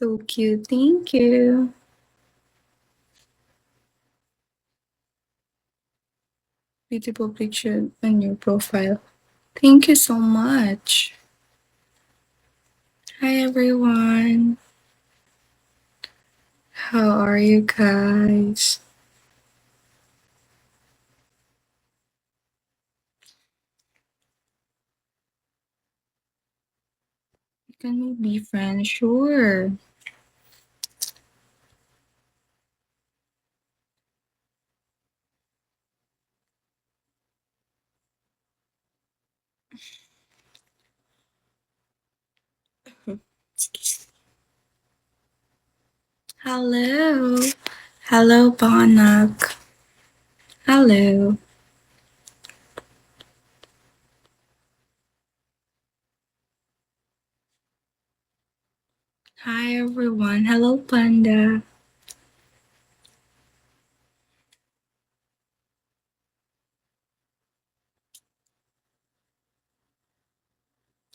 So cute. Thank you. Beautiful picture on your profile. Thank you so much. Hi, everyone. How are you guys? Can we be friends? Sure. Hello. Hello, Banak. Hello. Hi, everyone. Hello, Panda.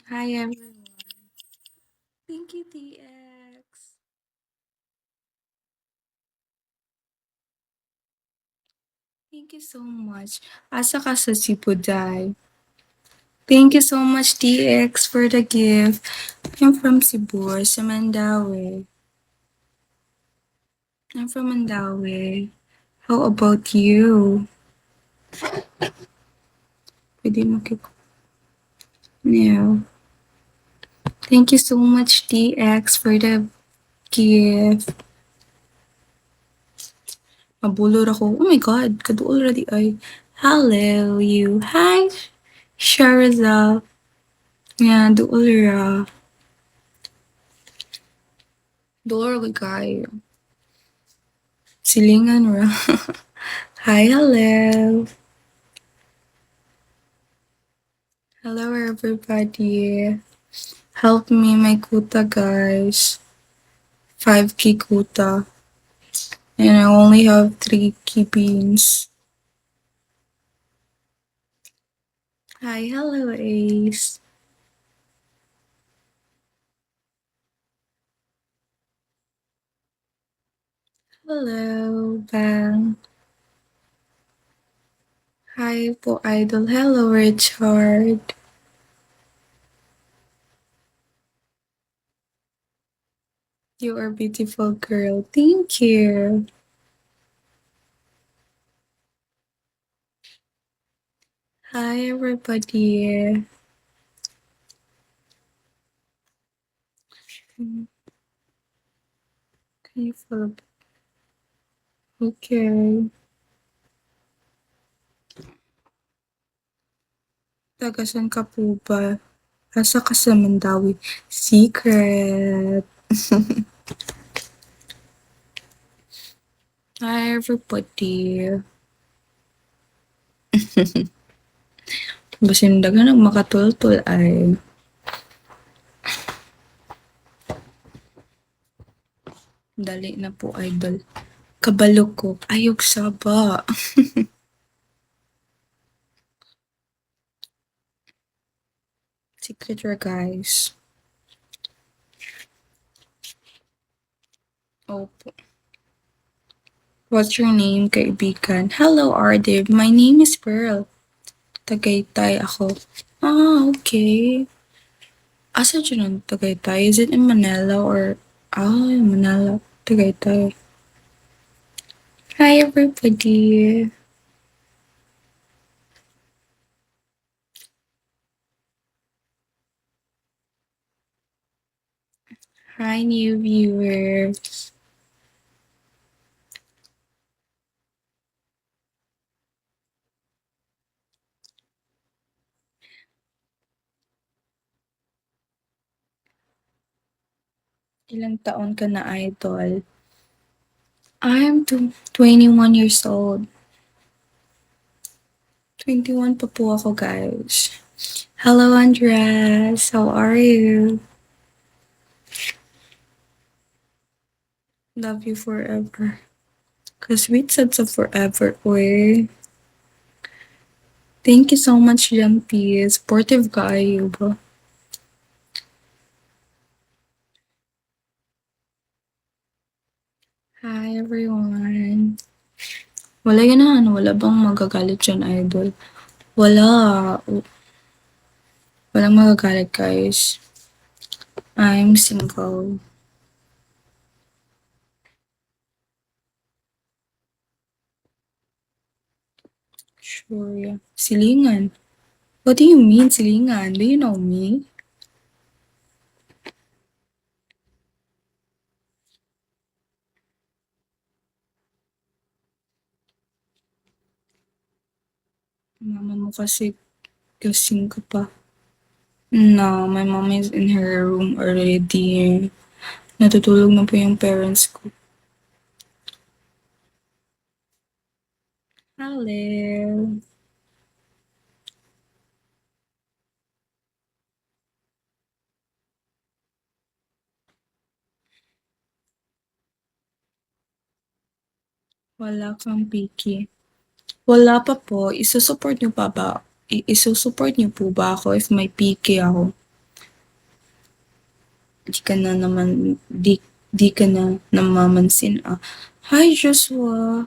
Hi, everyone. Thank you, TX. Thank you so much. Asa ka sa Sipuday? Thank you so much, TX, for the gift. I'm from Cebu, sa Mandaue. I'm from Mandaue. How about you? Pwede makik... Yeah. Thank you so much, TX, for the gift. Mabulor ako. Oh my God, kaduol already ay. Hello, you. Hi, Shariza. Yeah, duol ra. Duol ra kayo. Silingan ra. Hi, hello. Hello, everybody. Help me, my kuta, guys. 5K kuta. And I only have 3 key beans. Hi, hello, Ace. Hello, Bang. Hi po, Idol. Hello, Richard. You are a beautiful girl. Thank you. Hi, everybody. Can you follow? Okay. Tagasan ka po ba? Asa ka sa Mandawi? Secret. Hi, everybody. Basin dagan ang makatultul ay. Dali na po, idol. Kabalo ko. Ayog saba. Secret ra, guys. Opo. What's your name, kaibigan? Hello, Ardiv. My name is Pearl. Tagaytay ako. Ah, okay. Asa dyan ang Tagaytay? Is it in Manila or... Ah, in Manila. Tagaytay. Hi, everybody. Hi, new viewers. Ilang taon ka na, idol? I'm 21 years old. 21 pa po ako, guys. Hello, Andres. How are you? Love you forever. Cause we said so forever, oy. Thank you so much, Jumpy. Supportive kayo ba? Hi everyone. Wala yan na ano, wala bang magagalit dyan, idol? Wala. Walang magagalit, guys. I'm single. Sure, yeah. Silingan. What do you mean, silingan? Do you know me? Mama mo kasi kasing ka pa. No, my mom is in her room already. Natutulog na po yung parents ko. Hello. Wala kang picky. Wala pa po. Isusupport niyo pa ba? Isusupport niyo po ba ako if may picky ako? Di ka na naman, di ka na namamansin ah. Hi Joshua.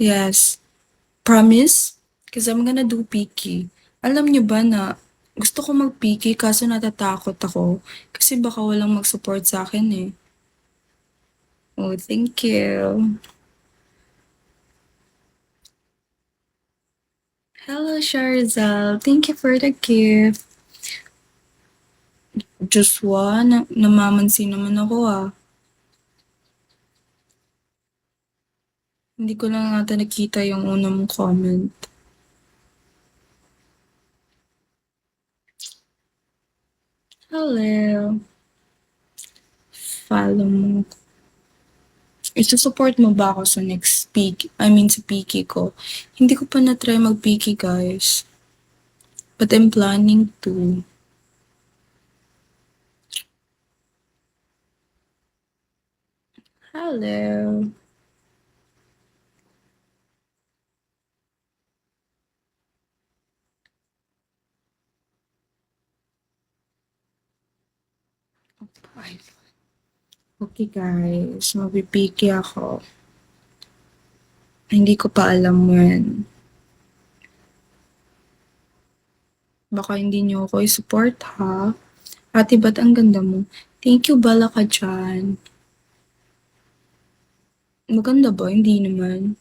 Yes. Promise? Cause I'm gonna do picky. Alam niyo ba na gusto ko mag-picky kaso natatakot ako. Kasi baka walang mag-support sa akin eh. Oh, thank you. Hello, Sharzal. Thank you for the gift. Joshua, namamansin naman ako ah. Hindi ko lang ata nakita yung una mong comment. Hello. Follow mo. Isusupport mo ba ako sa next sa Piki ko? Hindi ko pa na-try mag-Piki, guys. But I'm planning to. Hello. Okay, guys. Mapipiki ako. Hindi ko pa alam when. Baka hindi niyo ako i-support, ha? Ate, ba't ang ganda mo? Thank you, bala ka dyan. Maganda ba? Hindi naman.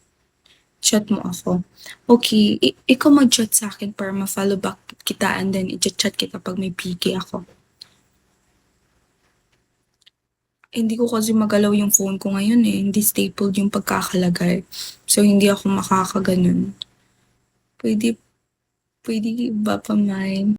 Chat mo ako. Okay, ikaw mag-chat sa akin para ma-follow back kita and then i-chat kita pag may piki ako. Hindi ko kasi magalaw yung phone ko ngayon eh. Hindi stapled yung pagkakalagay. So, hindi ako makakaganon. Pwede ba pa mine?